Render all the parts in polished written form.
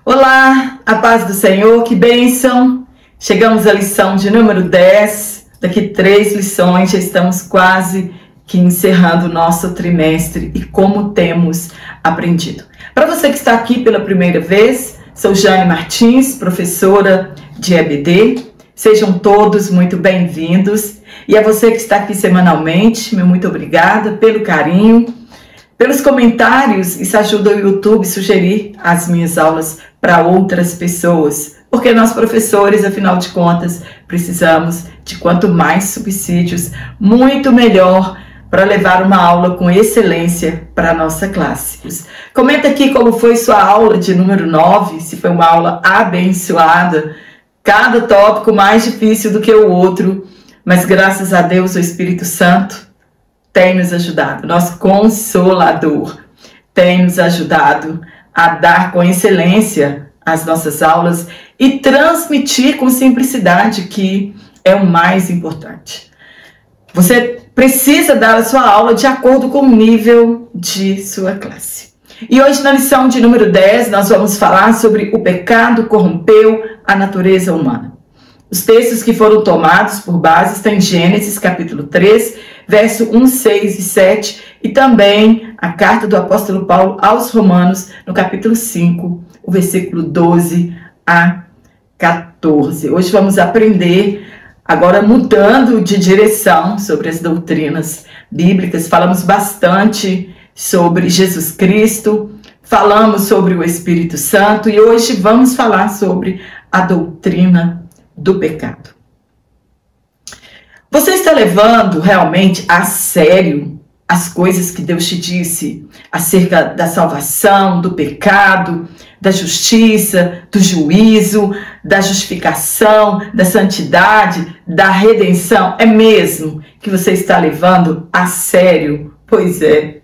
Olá, a paz do Senhor, que bênção! Chegamos à lição de número 10, daqui 3 lições, já estamos quase que encerrando o nosso trimestre e como temos aprendido. Para você que está aqui pela primeira vez, sou Jane Martins, professora de EBD, sejam todos muito bem-vindos. E a você que está aqui semanalmente, meu muito obrigada pelo carinho, pelos comentários. Isso ajuda o YouTube a sugerir as minhas aulas para outras pessoas, porque nós professores, afinal de contas, precisamos de quanto mais subsídios, muito melhor para levar uma aula com excelência para a nossa classe. Comenta aqui como foi sua aula de número 9, se foi uma aula abençoada, cada tópico mais difícil do que o outro, mas graças a Deus o Espírito Santo tem nos ajudado, nosso Consolador tem nos ajudado a dar com excelência as nossas aulas e transmitir com simplicidade, que é o mais importante. Você precisa dar a sua aula de acordo com o nível de sua classe. E hoje na lição de número 10 nós vamos falar sobre o pecado corrompeu a natureza humana. Os textos que foram tomados por base estão em Gênesis capítulo 3, verso 1, 6 e 7, e também a carta do apóstolo Paulo aos Romanos, no capítulo 5, o versículo 12 a 14. Hoje vamos aprender, agora mudando de direção, sobre as doutrinas bíblicas. Falamos bastante sobre Jesus Cristo, falamos sobre o Espírito Santo e hoje vamos falar sobre a doutrina do pecado. Você está levando realmente a sério as coisas que Deus te disse acerca da salvação, do pecado, da justiça, do juízo, da justificação, da santidade, da redenção? É mesmo que você está levando a sério? Pois é,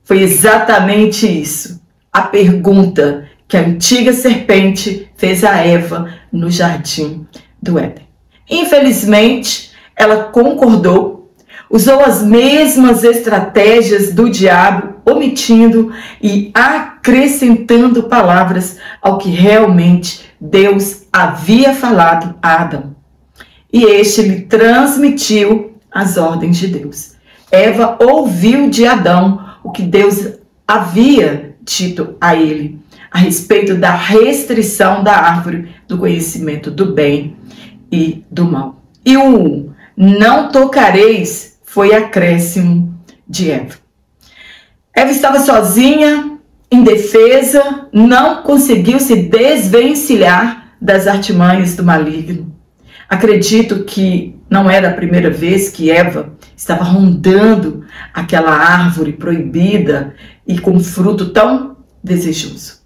foi exatamente isso. A pergunta que a antiga serpente fez a Eva no jardim do Éden. Infelizmente, ela concordou, usou as mesmas estratégias do diabo, omitindo e acrescentando palavras ao que realmente Deus havia falado a Adão. E este lhe transmitiu as ordens de Deus. Eva ouviu de Adão o que Deus havia dito a ele a respeito da restrição da árvore do conhecimento do bem e do mal. E o não tocareis foi acréscimo de Eva. Eva estava sozinha, indefesa, não conseguiu se desvencilhar das artimanhas do maligno. Acredito que não era a primeira vez que Eva estava rondando aquela árvore proibida e com fruto tão desejoso.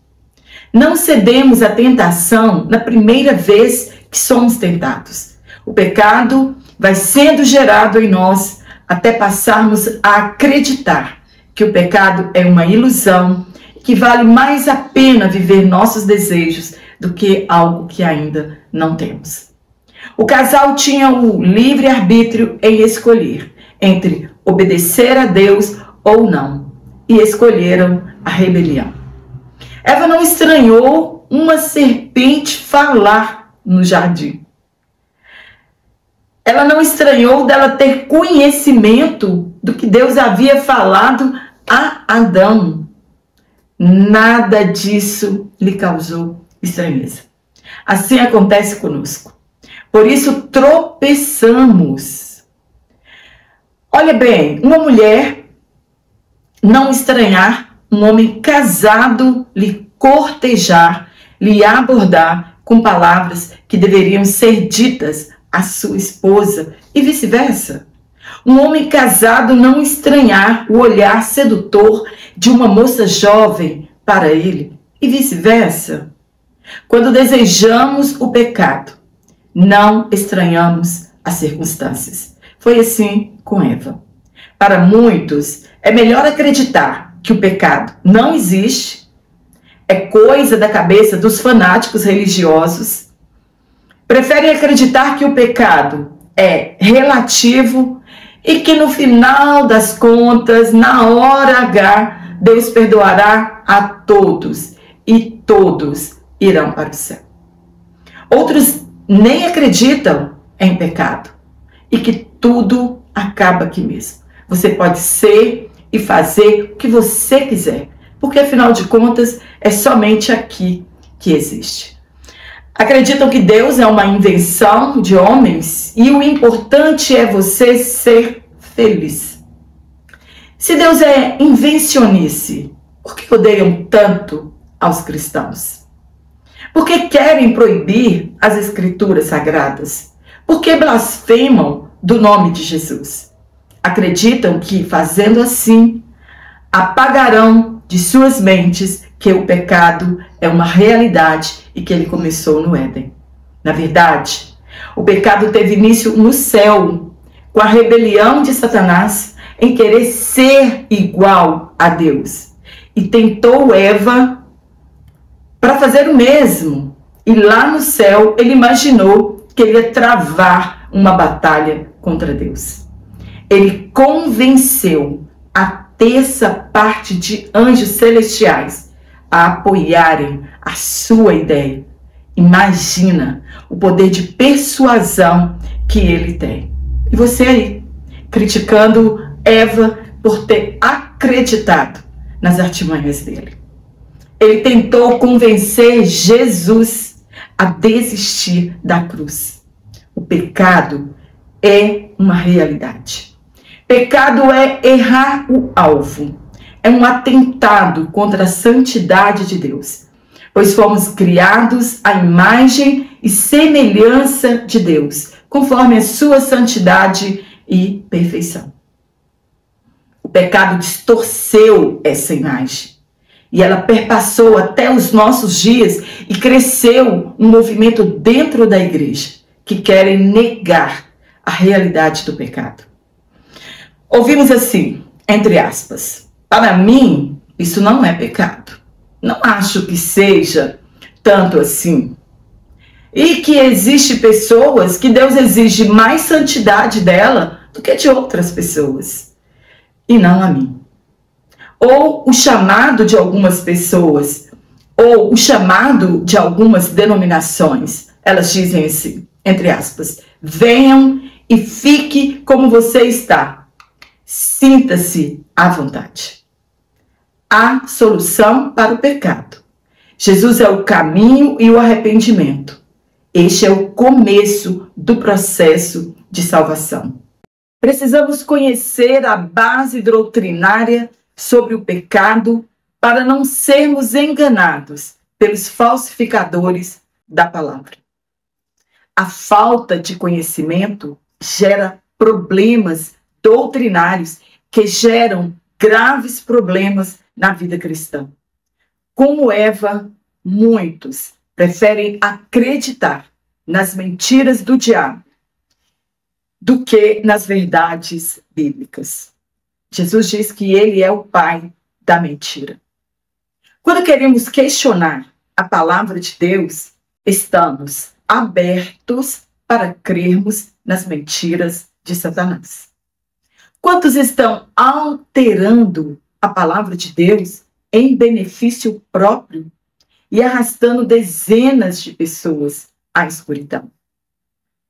Não cedemos à tentação na primeira vez que somos tentados. O pecado vai sendo gerado em nós até passarmos a acreditar que o pecado é uma ilusão, que vale mais a pena viver nossos desejos do que algo que ainda não temos. O casal tinha o livre-arbítrio em escolher entre obedecer a Deus ou não, e escolheram a rebelião. Eva não estranhou uma serpente falar no jardim. Ela não estranhou dela ter conhecimento do que Deus havia falado a Adão. Nada disso lhe causou estranheza. Assim acontece conosco. Por isso tropeçamos. Olha bem, uma mulher não estranhar um homem casado lhe cortejar, lhe abordar com palavras que deveriam ser ditas à sua esposa e vice-versa. Um homem casado não estranhar o olhar sedutor de uma moça jovem para ele e vice-versa. Quando desejamos o pecado, não estranhamos as circunstâncias. Foi assim com Eva. Para muitos, é melhor acreditar que o pecado não existe, é coisa da cabeça dos fanáticos religiosos. Preferem acreditar que o pecado é relativo e que no final das contas, na hora H, Deus perdoará a todos e todos irão para o céu. Outros nem acreditam em pecado e que tudo acaba aqui mesmo. Você pode ser e fazer o que você quiser, porque afinal de contas é somente aqui que existe. Acreditam que Deus é uma invenção de homens e o importante é você ser feliz. Se Deus é invencionice, por que odeiam tanto aos cristãos? Por que querem proibir as escrituras sagradas? Por que blasfemam do nome de Jesus? Acreditam que, fazendo assim, apagarão de suas mentes que o pecado é uma realidade e que ele começou no Éden. Na verdade, o pecado teve início no céu, com a rebelião de Satanás em querer ser igual a Deus. E tentou Eva para fazer o mesmo. E lá no céu ele imaginou que ele ia travar uma batalha contra Deus. Ele convenceu a terça parte de anjos celestiais a apoiarem a sua ideia. Imagina o poder de persuasão que ele tem. E você aí, criticando Eva por ter acreditado nas artimanhas dele. Ele tentou convencer Jesus a desistir da cruz. O pecado é uma realidade. Pecado é errar o alvo. É um atentado contra a santidade de Deus, pois fomos criados à imagem e semelhança de Deus, conforme a sua santidade e perfeição. O pecado distorceu essa imagem e ela perpassou até os nossos dias e cresceu um movimento dentro da igreja que querem negar a realidade do pecado. Ouvimos assim, entre aspas, para mim isso não é pecado. Não acho que seja tanto assim. E que existe pessoas que Deus exige mais santidade dela do que de outras pessoas. E não a mim. Ou o chamado de algumas pessoas, ou o chamado de algumas denominações, elas dizem assim, entre aspas, venham e fique como você está. Sinta-se à vontade. Há solução para o pecado. Jesus é o caminho e o arrependimento. Este é o começo do processo de salvação. Precisamos conhecer a base doutrinária sobre o pecado para não sermos enganados pelos falsificadores da palavra. A falta de conhecimento gera problemas doutrinários que geram graves problemas na vida cristã. Como Eva, muitos preferem acreditar nas mentiras do diabo do que nas verdades bíblicas. Jesus diz que ele é o pai da mentira. Quando queremos questionar a palavra de Deus, estamos abertos para crermos nas mentiras de Satanás. Quantos estão alterando a palavra de Deus em benefício próprio e arrastando dezenas de pessoas à escuridão?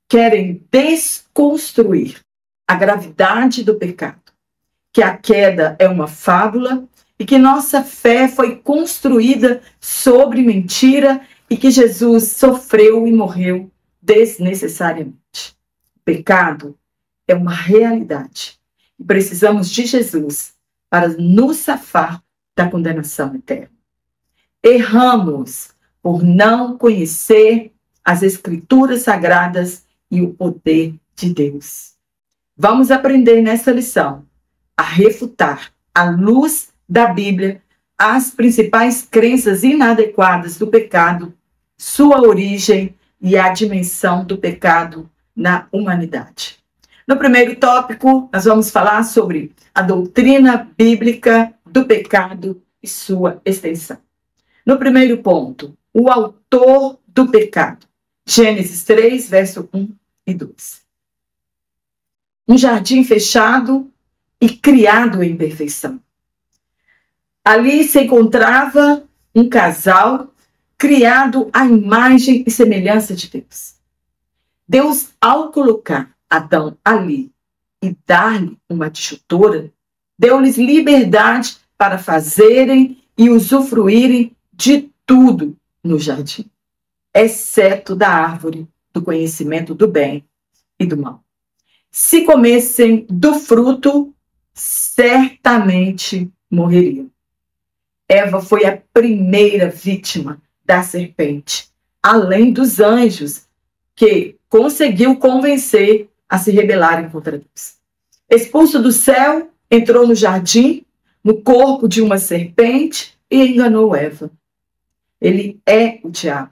Querem desconstruir a gravidade do pecado, que a queda é uma fábula e que nossa fé foi construída sobre mentira e que Jesus sofreu e morreu desnecessariamente. O pecado é uma realidade e precisamos de Jesus para nos safar da condenação eterna. Erramos por não conhecer as Escrituras Sagradas e o poder de Deus. Vamos aprender nessa lição a refutar, à luz da Bíblia, as principais crenças inadequadas do pecado, sua origem e a dimensão do pecado na humanidade. No primeiro tópico, nós vamos falar sobre a doutrina bíblica do pecado e sua extensão. No primeiro ponto, o autor do pecado. Gênesis 3, verso 1 e 2. Um jardim fechado e criado em perfeição. Ali se encontrava um casal criado à imagem e semelhança de Deus. Deus, ao colocar Adão ali e dar-lhe uma adjutora, deu-lhes liberdade para fazerem e usufruírem de tudo no jardim, exceto da árvore do conhecimento do bem e do mal. Se comessem do fruto, certamente morreriam. Eva foi a primeira vítima da serpente, além dos anjos, que conseguiu convencer a se rebelarem contra Deus. Expulso do céu, entrou no jardim, no corpo de uma serpente e enganou Eva. Ele é o diabo,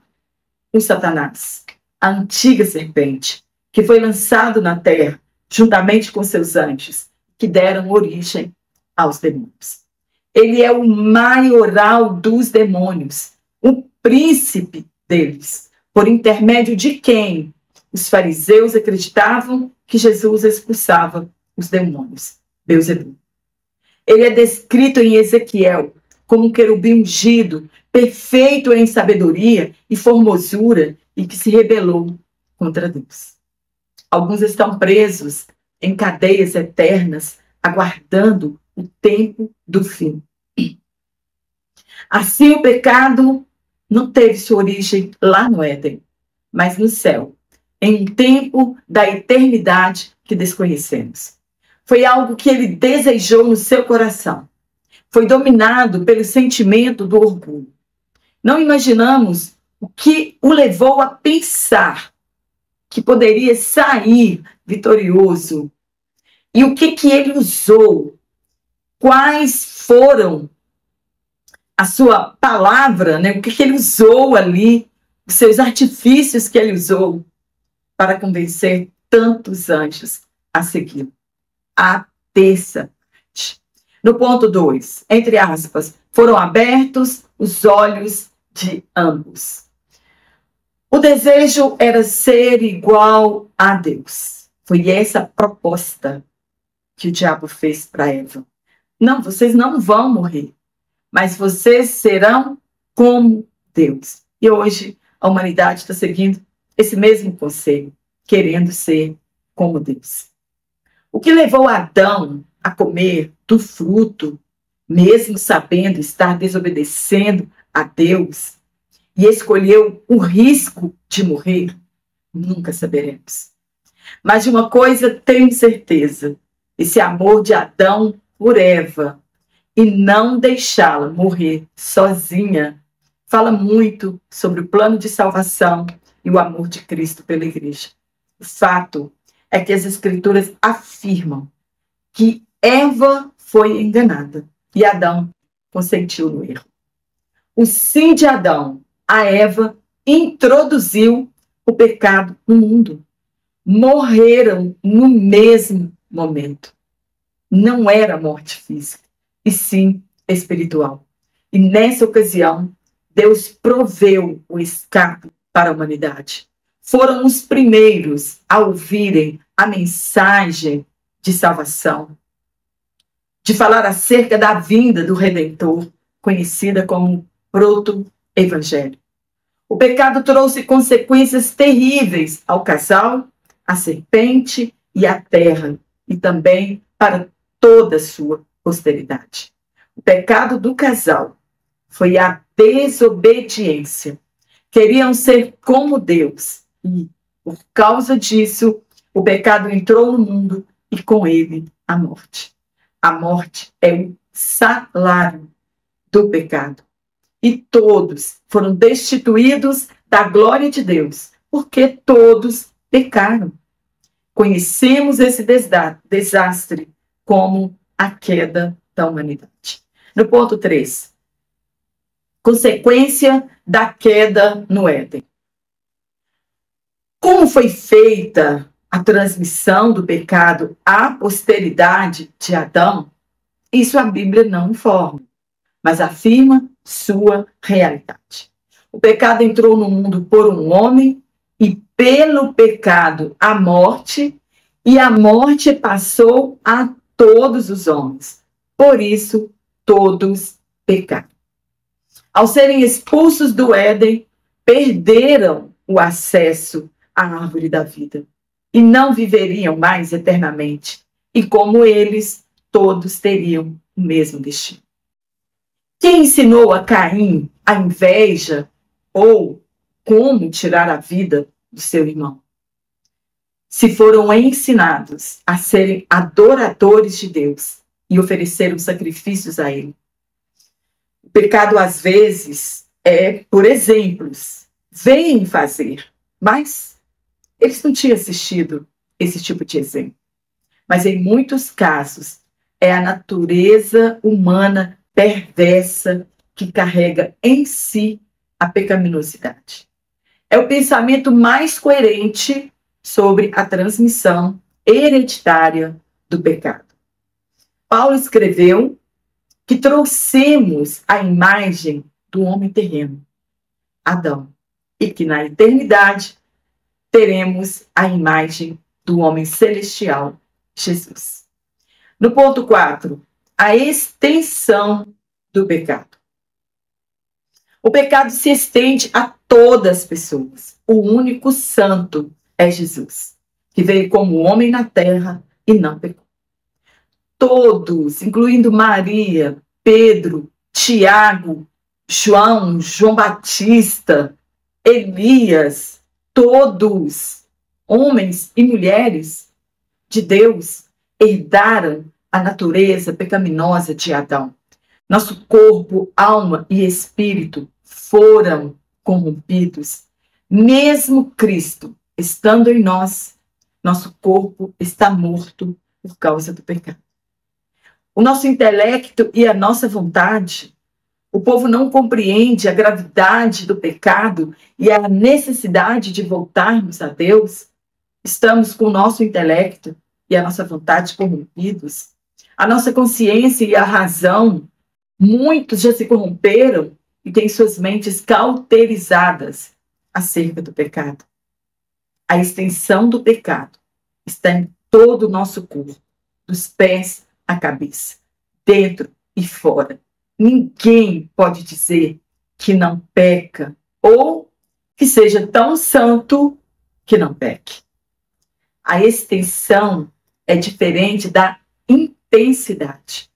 o Satanás, a antiga serpente, que foi lançado na terra, juntamente com seus anjos, que deram origem aos demônios. Ele é o maioral dos demônios, o príncipe deles, por intermédio de quem os fariseus acreditavam que Jesus expulsava os demônios, Beelzebul. Ele é descrito em Ezequiel como um querubim ungido, perfeito em sabedoria e formosura, e que se rebelou contra Deus. Alguns estão presos em cadeias eternas, aguardando o tempo do fim. Assim, o pecado não teve sua origem lá no Éden, mas no céu, em um tempo da eternidade que desconhecemos. Foi algo que ele desejou no seu coração. Foi dominado pelo sentimento do orgulho. Não imaginamos o que o levou a pensar que poderia sair vitorioso. E o que ele usou? Quais foram a sua palavra, né? O que ele usou ali, os seus artifícios que ele usou para convencer tantos anjos a segui-lo. A terça parte. No ponto 2, entre aspas, foram abertos os olhos de ambos. O desejo era ser igual a Deus. Foi essa a proposta que o diabo fez para Eva. Não, vocês não vão morrer, mas vocês serão como Deus. E hoje a humanidade está seguindo esse mesmo conselho, querendo ser como Deus. O que levou Adão a comer do fruto, mesmo sabendo estar desobedecendo a Deus, e escolheu o risco de morrer, nunca saberemos. Mas de uma coisa tenho certeza: esse amor de Adão por Eva e não deixá-la morrer sozinha fala muito sobre o plano de salvação e o amor de Cristo pela igreja. O fato é que as Escrituras afirmam que Eva foi enganada e Adão consentiu no erro. O sim de Adão a Eva introduziu o pecado no mundo. Morreram no mesmo momento. Não era morte física, e sim espiritual. E nessa ocasião, Deus proveu o escape para a humanidade. Foram os primeiros a ouvirem a mensagem de salvação, de falar acerca da vinda do Redentor, conhecida como proto-evangelho. O pecado trouxe consequências terríveis ao casal, à serpente e à terra, e também para toda a sua posteridade. O pecado do casal foi a desobediência. Queriam ser como Deus e, por causa disso, o pecado entrou no mundo e com ele a morte. A morte é o salário do pecado. E todos foram destituídos da glória de Deus, porque todos pecaram. Conhecemos esse desastre como a queda da humanidade. No ponto 3, consequência da queda no Éden. Como foi feita a transmissão do pecado à posteridade de Adão? Isso a Bíblia não informa, mas afirma sua realidade. O pecado entrou no mundo por um homem, e pelo pecado a morte, e a morte passou a todos os homens. Por isso, todos pecaram. Ao serem expulsos do Éden, perderam o acesso à árvore da vida e não viveriam mais eternamente. E como eles, todos teriam o mesmo destino. Quem ensinou a Caim a inveja ou como tirar a vida do seu irmão? Se foram ensinados a serem adoradores de Deus e ofereceram sacrifícios a Ele. O pecado, às vezes, é por exemplos. Vêm fazer, mas eles não tinham assistido esse tipo de exemplo. Mas, em muitos casos, é a natureza humana perversa que carrega em si a pecaminosidade. É o pensamento mais coerente sobre a transmissão hereditária do pecado. Paulo escreveu que trouxemos a imagem do homem terreno, Adão, e que na eternidade teremos a imagem do homem celestial, Jesus. No ponto 4, a extensão do pecado. O pecado se estende a todas as pessoas. O único santo é Jesus, que veio como homem na terra e não pecou. Todos, incluindo Maria, Pedro, Tiago, João Batista, Elias, todos, homens e mulheres de Deus, herdaram a natureza pecaminosa de Adão. Nosso corpo, alma e espírito foram corrompidos. Mesmo Cristo estando em nós, nosso corpo está morto por causa do pecado. O nosso intelecto e a nossa vontade, o povo não compreende a gravidade do pecado e a necessidade de voltarmos a Deus. Estamos com o nosso intelecto e a nossa vontade corrompidos. A nossa consciência e a razão, muitos já se corromperam e têm suas mentes cauterizadas acerca do pecado. A extensão do pecado está em todo o nosso corpo, dos pés à cabeça, dentro e fora. Ninguém pode dizer que não peca ou que seja tão santo que não peque. A extensão é diferente da intensidade.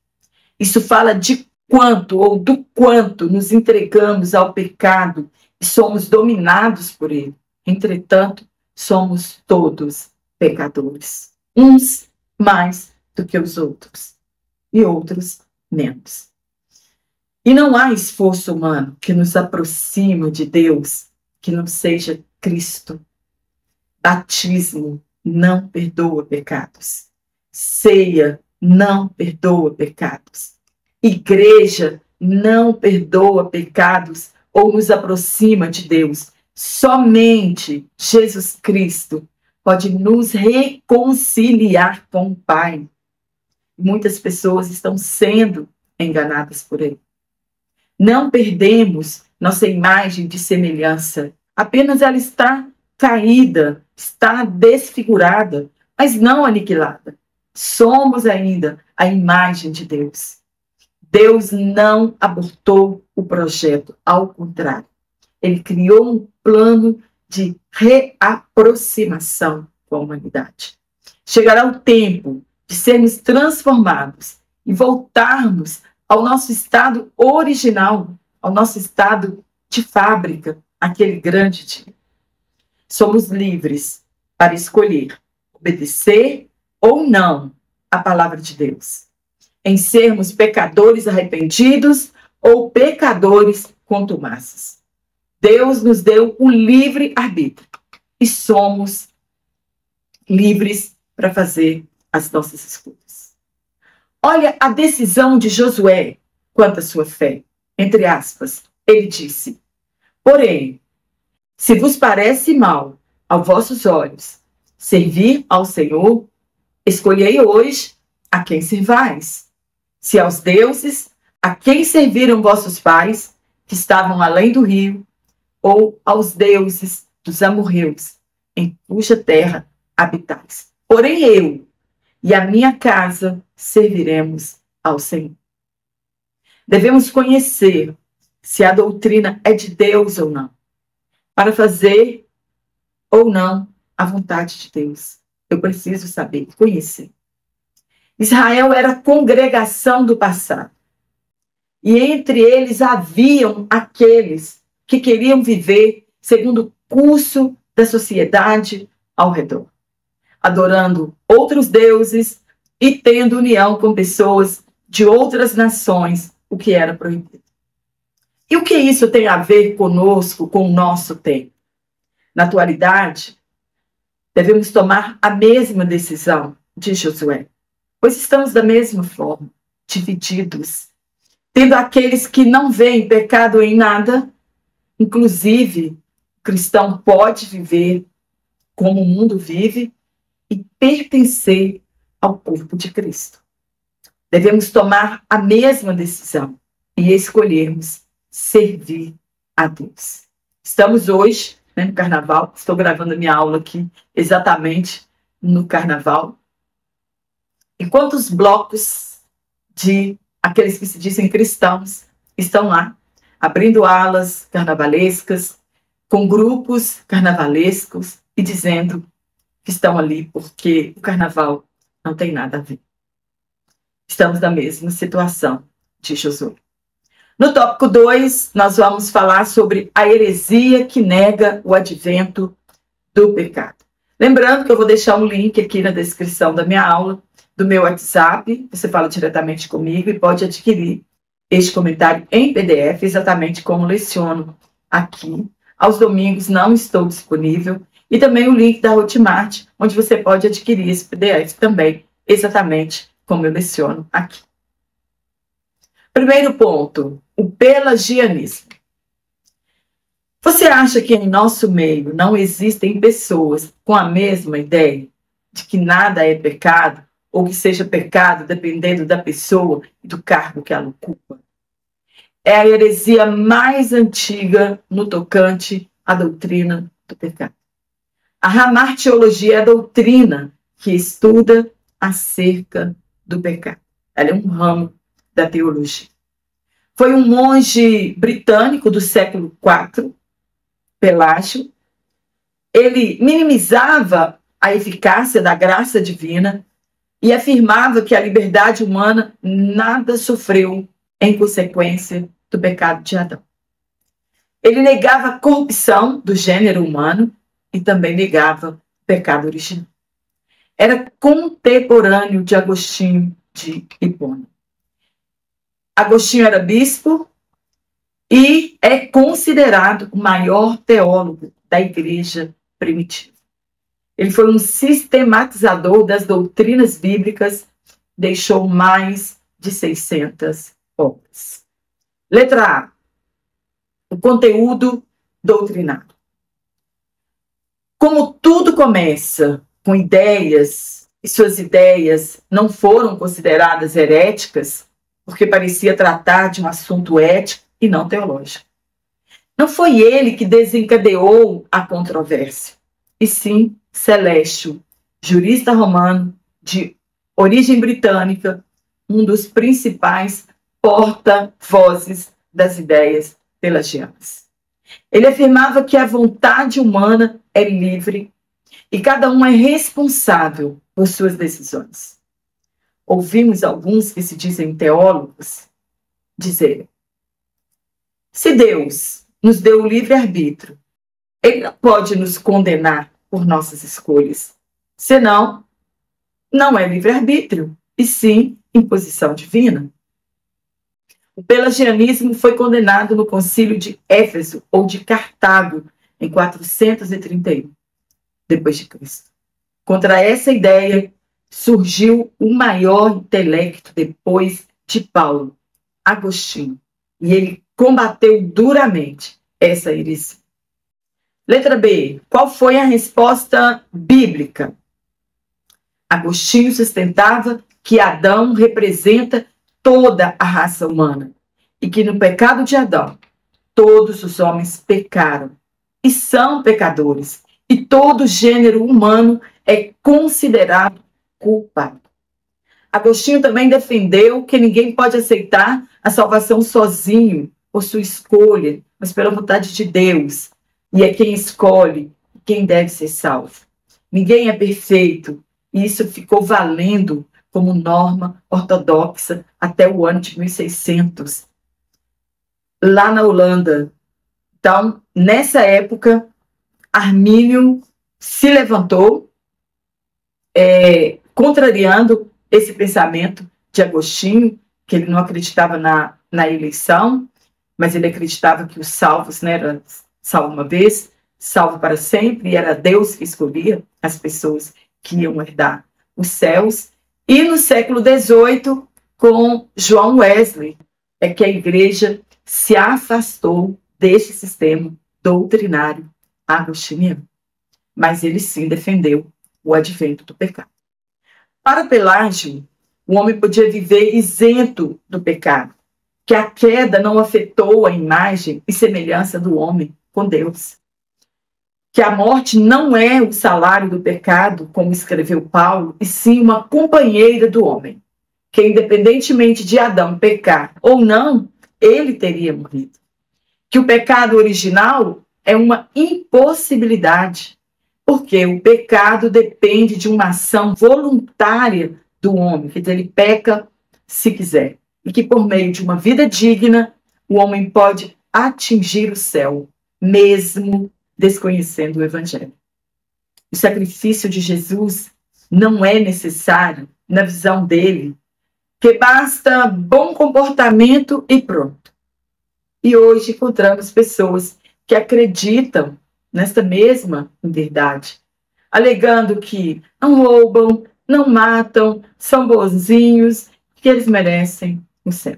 Isso fala de quanto ou do quanto nos entregamos ao pecado e somos dominados por ele. Entretanto, somos todos pecadores. Uns mais do que os outros e outros menos. E não há esforço humano que nos aproxima de Deus que não seja Cristo. Batismo não perdoa pecados. Ceia não perdoa pecados. Igreja não perdoa pecados ou nos aproxima de Deus. Somente Jesus Cristo pode nos reconciliar com o Pai. Muitas pessoas estão sendo enganadas por ele. Não perdemos nossa imagem de semelhança. Apenas ela está caída, está desfigurada, mas não aniquilada. Somos ainda a imagem de Deus. Deus não abortou o projeto, ao contrário. Ele criou um plano de reaproximação com a humanidade. Chegará o tempo de sermos transformados e voltarmos ao nosso estado original, ao nosso estado de fábrica, aquele grande dia. Somos livres para escolher obedecer ou não a palavra de Deus, em sermos pecadores arrependidos ou pecadores contumazes. Deus nos deu o livre arbítrio e somos livres para fazer as nossas escolhas. Olha a decisão de Josué quanto à sua fé. Entre aspas, ele disse: porém, se vos parece mal aos vossos olhos servir ao Senhor, escolhei hoje a quem servais. Se aos deuses a quem serviram vossos pais, que estavam além do rio, ou aos deuses dos amorreus, em cuja terra habitais. Porém eu e a minha casa serviremos ao Senhor. Devemos conhecer se a doutrina é de Deus ou não, para fazer ou não a vontade de Deus. Eu preciso saber, conhecer. Israel era a congregação do passado. E entre eles haviam aqueles que queriam viver segundo o curso da sociedade ao redor, adorando outros deuses e tendo união com pessoas de outras nações, o que era proibido. E o que isso tem a ver conosco, com o nosso tempo? Na atualidade, devemos tomar a mesma decisão de Josué, pois estamos da mesma forma, divididos, tendo aqueles que não veem pecado em nada. Inclusive, o cristão pode viver como o mundo vive e pertencer ao corpo de Cristo. Devemos tomar a mesma decisão e escolhermos servir a Deus. Estamos hoje, no Carnaval, estou gravando a minha aula aqui exatamente no Carnaval. E quantos blocos de aqueles que se dizem cristãos estão lá, abrindo alas carnavalescas, com grupos carnavalescos e dizendo que estão ali porque o carnaval não tem nada a ver. Estamos na mesma situação de Josué. No tópico 2, nós vamos falar sobre a heresia que nega o advento do pecado. Lembrando que eu vou deixar um link aqui na descrição da minha aula, do meu WhatsApp, você fala diretamente comigo e pode adquirir este comentário em PDF, exatamente como leciono aqui. Aos domingos não estou disponível. E também o link da Hotmart, onde você pode adquirir esse PDF também, exatamente como eu leciono aqui. Primeiro ponto, o pelagianismo. Você acha que em nosso meio não existem pessoas com a mesma ideia de que nada é pecado, ou que seja pecado dependendo da pessoa e do cargo que ela ocupa? É a heresia mais antiga no tocante à doutrina do pecado. A hamartiologia é a doutrina que estuda acerca do pecado. Ela é um ramo da teologia. Foi um monge britânico do século IV, Pelágio. Ele minimizava a eficácia da graça divina e afirmava que a liberdade humana nada sofreu em consequência do pecado de Adão. Ele negava a corrupção do gênero humano e também negava o pecado original. Era contemporâneo de Agostinho de Hipona. Agostinho era bispo e é considerado o maior teólogo da igreja primitiva. Ele foi um sistematizador das doutrinas bíblicas, deixou mais de 600 obras. Letra A. O conteúdo doutrinário. Como tudo começa com ideias, e suas ideias não foram consideradas heréticas, porque parecia tratar de um assunto ético e não teológico. Não foi ele que desencadeou a controvérsia, e sim Celestio, jurista romano de origem britânica, um dos principais porta-vozes das ideias pelagianas. Ele afirmava que a vontade humana é livre e cada um é responsável por suas decisões. Ouvimos alguns que se dizem teólogos dizerem: se Deus nos deu o livre-arbítrio, Ele não pode nos condenar por nossas escolhas. Senão, não é livre-arbítrio, e sim imposição divina. O pelagianismo foi condenado no concílio de Éfeso ou de Cartago em 431 d.C. Contra essa ideia surgiu o maior intelecto depois de Paulo, Agostinho, e ele combateu duramente essa heresia. Letra B. Qual foi a resposta bíblica? Agostinho sustentava que Adão representa toda a raça humana e que no pecado de Adão todos os homens pecaram e são pecadores e todo gênero humano é considerado culpado. Agostinho também defendeu que ninguém pode aceitar a salvação sozinho, por sua escolha, mas pela vontade de Deus. E é quem escolhe quem deve ser salvo. Ninguém é perfeito, e isso ficou valendo como norma ortodoxa até o ano de 1600, lá na Holanda. Então, nessa época, Armínio se levantou, contrariando esse pensamento de Agostinho, que ele não acreditava na eleição, mas ele acreditava que os salvos, né, era salvo uma vez, salvo para sempre, e era Deus que escolhia as pessoas que iam herdar os céus. E no século XVIII, com João Wesley, é que a igreja se afastou deste sistema doutrinário agostiniano. Mas ele sim defendeu o advento do pecado. Para Pelágio, o homem podia viver isento do pecado, que a queda não afetou a imagem e semelhança do homem com Deus. Que a morte não é o salário do pecado, como escreveu Paulo, e sim uma companheira do homem. Que independentemente de Adão pecar ou não, ele teria morrido. Que o pecado original é uma impossibilidade, porque o pecado depende de uma ação voluntária do homem, que ele peca se quiser. E que por meio de uma vida digna, o homem pode atingir o céu, mesmo desconhecendo o Evangelho. O sacrifício de Jesus não é necessário, na visão dele, que basta bom comportamento e pronto. E hoje encontramos pessoas que acreditam nesta mesma verdade, alegando que não roubam, não matam, são bonzinhos, que eles merecem o céu.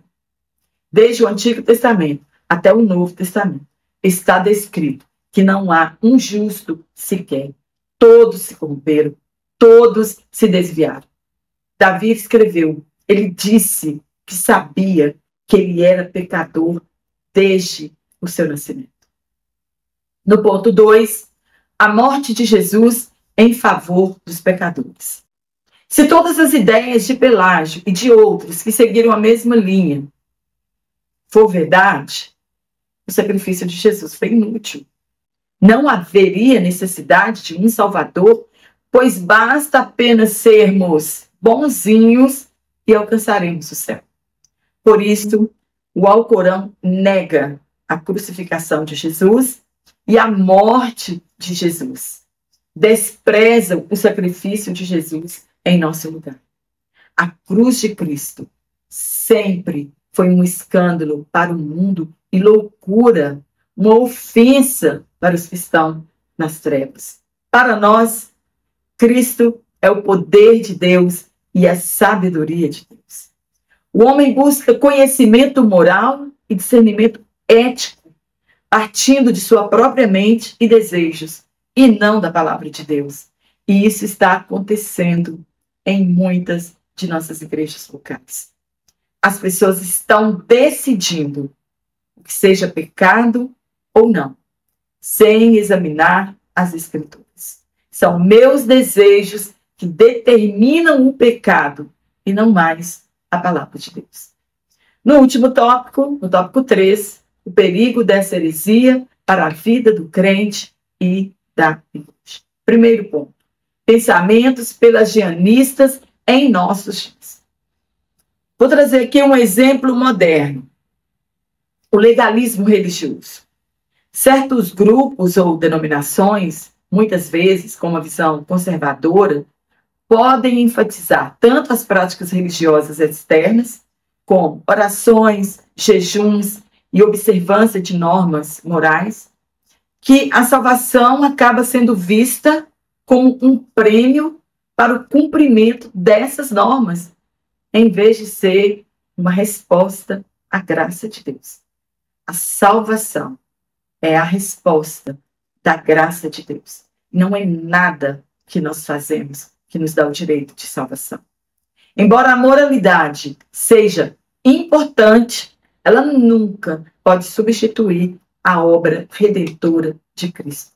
Desde o Antigo Testamento até o Novo Testamento está descrito que não há um justo sequer. Todos se corromperam, todos se desviaram. Davi escreveu, ele disse que sabia que ele era pecador desde o seu nascimento. No ponto 2, a morte de Jesus em favor dos pecadores. Se todas as ideias de Pelágio e de outros que seguiram a mesma linha for verdade, o sacrifício de Jesus foi inútil. Não haveria necessidade de um Salvador, pois basta apenas sermos bonzinhos e alcançaremos o céu. Por isso, o Alcorão nega a crucificação de Jesus e a morte de Jesus. Desprezam o sacrifício de Jesus em nosso lugar. A cruz de Cristo sempre foi um escândalo para o mundo e loucura, uma ofensa para os que estão nas trevas. Para nós, Cristo é o poder de Deus e a sabedoria de Deus. O homem busca conhecimento moral e discernimento ético, partindo de sua própria mente e desejos, e não da palavra de Deus. E isso está acontecendo em muitas de nossas igrejas locais. As pessoas estão decidindo o que seja pecado ou não, sem examinar as Escrituras. São meus desejos que determinam o pecado e não mais a palavra de Deus. No último tópico, no tópico 3, o perigo dessa heresia para a vida do crente e da igreja. Primeiro ponto, pensamentos pelagianistas em nossos dias. Vou trazer aqui um exemplo moderno. O legalismo religioso. Certos grupos ou denominações, muitas vezes com uma visão conservadora, podem enfatizar tanto as práticas religiosas externas, como orações, jejuns e observância de normas morais, que a salvação acaba sendo vista como um prêmio para o cumprimento dessas normas, em vez de ser uma resposta à graça de Deus. A salvação é a resposta da graça de Deus. Não é nada que nós fazemos que nos dá o direito de salvação. Embora a moralidade seja importante, ela nunca pode substituir a obra redentora de Cristo.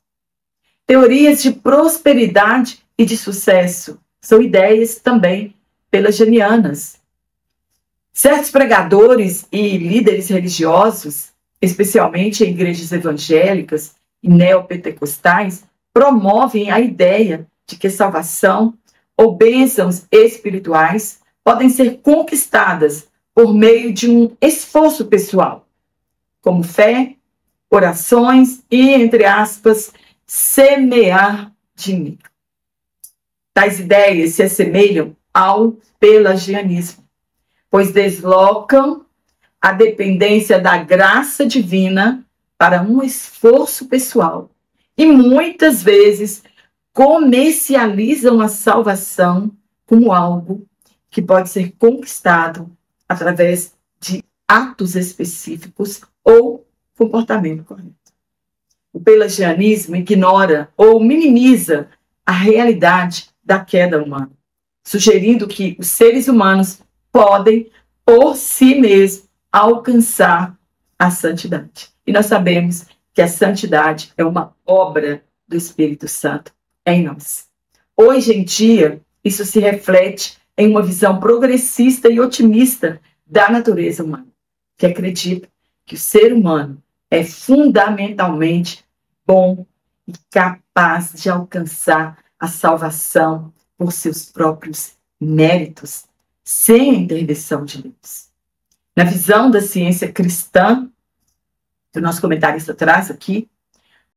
Teorias de prosperidade e de sucesso são ideias também pelagianas. Certos pregadores e líderes religiosos especialmente em igrejas evangélicas e neopentecostais, promovem a ideia de que salvação ou bênçãos espirituais podem ser conquistadas por meio de um esforço pessoal, como fé, orações e, entre aspas, semear dinheiro. Tais ideias se assemelham ao pelagianismo, pois deslocam a dependência da graça divina para um esforço pessoal e muitas vezes comercializam a salvação como algo que pode ser conquistado através de atos específicos ou comportamento correto. O pelagianismo ignora ou minimiza a realidade da queda humana, sugerindo que os seres humanos podem, por si mesmos, alcançar a santidade. E nós sabemos que a santidade é uma obra do Espírito Santo em nós. Hoje em dia, isso se reflete em uma visão progressista e otimista da natureza humana, que acredita que o ser humano é fundamentalmente bom e capaz de alcançar a salvação por seus próprios méritos, sem a intervenção de Deus. Na visão da ciência cristã, que o nosso comentarista traz aqui,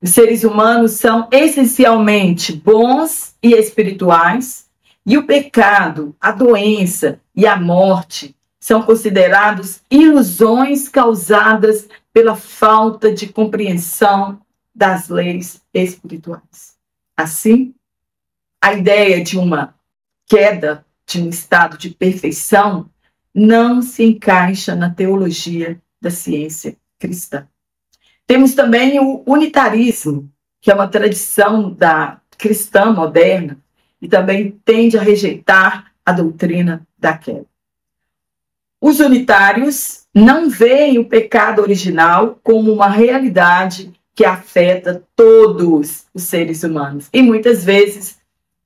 os seres humanos são essencialmente bons e espirituais, e o pecado, a doença e a morte são considerados ilusões causadas pela falta de compreensão das leis espirituais. Assim, a ideia de uma queda, de um estado de perfeição, não se encaixa na teologia da ciência cristã. Temos também o unitarismo, que é uma tradição da cristã moderna e também tende a rejeitar a doutrina da queda. Os unitários não veem o pecado original como uma realidade que afeta todos os seres humanos e muitas vezes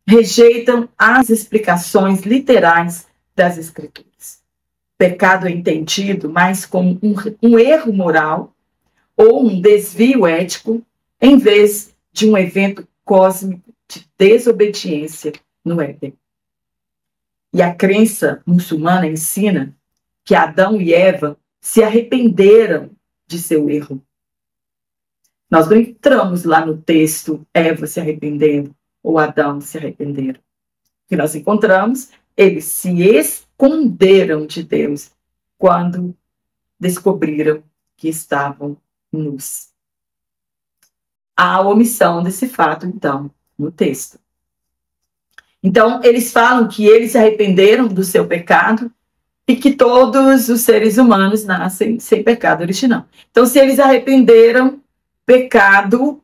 rejeitam as explicações literais das Escrituras. O pecado é entendido mais como um erro moral ou um desvio ético, em vez de um evento cósmico de desobediência no Éden. E a crença muçulmana ensina que Adão e Eva se arrependeram de seu erro. Nós não entramos lá no texto Eva se arrependendo ou Adão se arrependeram. O que nós encontramos, eles se esconderam de Deus quando descobriram que estavam nus. Há omissão desse fato, então, no texto. Então, eles falam que eles se arrependeram do seu pecado e que todos os seres humanos nascem sem pecado original. Então, se eles arrependeram, pecado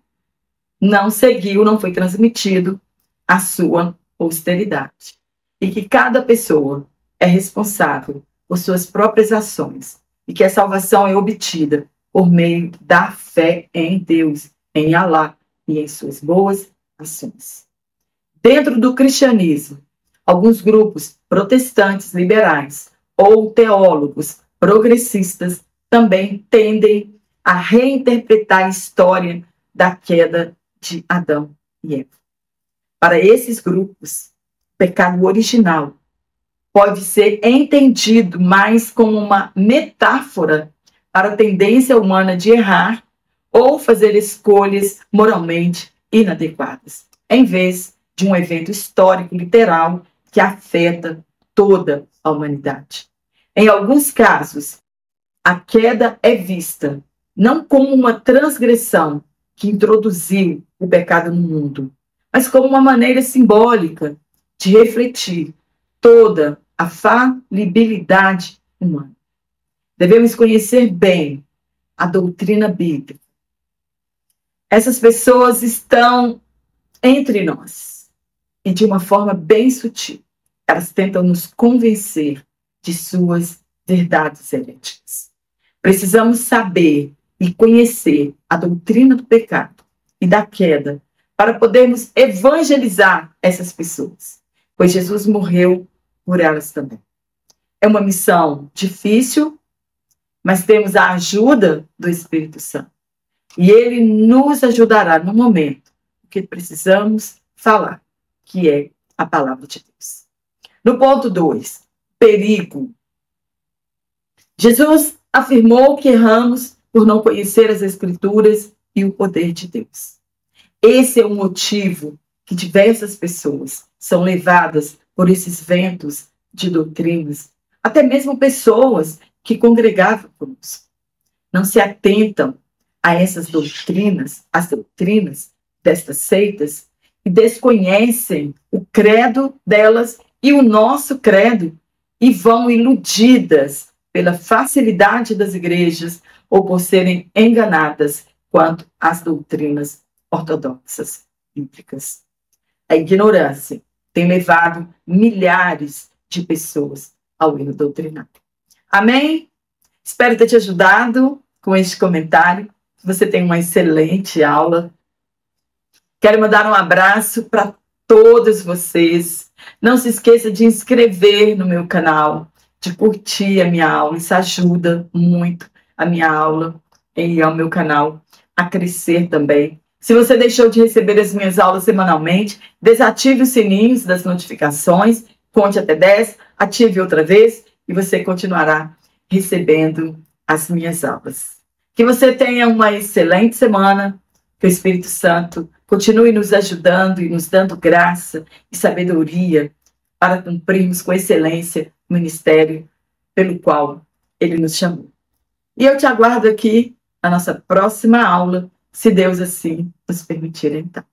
não seguiu, não foi transmitido à sua posteridade. E que cada pessoa é responsável por suas próprias ações e que a salvação é obtida por meio da fé em Deus, em Alá e em suas boas ações. Dentro do cristianismo, alguns grupos protestantes liberais ou teólogos progressistas também tendem a reinterpretar a história da queda de Adão e Eva. Para esses grupos, o pecado original pode ser entendido mais como uma metáfora para a tendência humana de errar ou fazer escolhas moralmente inadequadas, em vez de um evento histórico literal que afeta toda a humanidade. Em alguns casos, a queda é vista não como uma transgressão que introduziu o pecado no mundo, mas como uma maneira simbólica de refletir toda a falibilidade humana. Devemos conhecer bem a doutrina bíblica. Essas pessoas estão entre nós e de uma forma bem sutil. Elas tentam nos convencer de suas verdades heréticas. Precisamos saber e conhecer a doutrina do pecado e da queda para podermos evangelizar essas pessoas, pois Jesus morreu por elas também. É uma missão difícil, mas temos a ajuda do Espírito Santo. E ele nos ajudará no momento que precisamos falar, que é a palavra de Deus. No ponto 2, perigo. Jesus afirmou que erramos por não conhecer as Escrituras e o poder de Deus. Esse é o motivo que diversas pessoas são levadas por esses ventos de doutrinas, até mesmo pessoas que congregavam conosco. Não se atentam a essas doutrinas, as doutrinas destas seitas, e desconhecem o credo delas e o nosso credo, e vão iludidas pela facilidade das igrejas ou por serem enganadas quanto às doutrinas ortodoxas bíblicas. A ignorância tem levado milhares de pessoas ao erro doutrinário. Amém? Espero ter te ajudado com este comentário. Você tem uma excelente aula. Quero mandar um abraço para todos vocês. Não se esqueça de inscrever no meu canal, de curtir a minha aula. Isso ajuda muito a minha aula e ao meu canal a crescer também. Se você deixou de receber as minhas aulas semanalmente, desative os sininhos das notificações, conte até 10, ative outra vez e você continuará recebendo as minhas aulas. Que você tenha uma excelente semana, que o Espírito Santo continue nos ajudando e nos dando graça e sabedoria para cumprirmos com excelência o ministério pelo qual Ele nos chamou. E eu te aguardo aqui na nossa próxima aula, se Deus assim nos permitir então.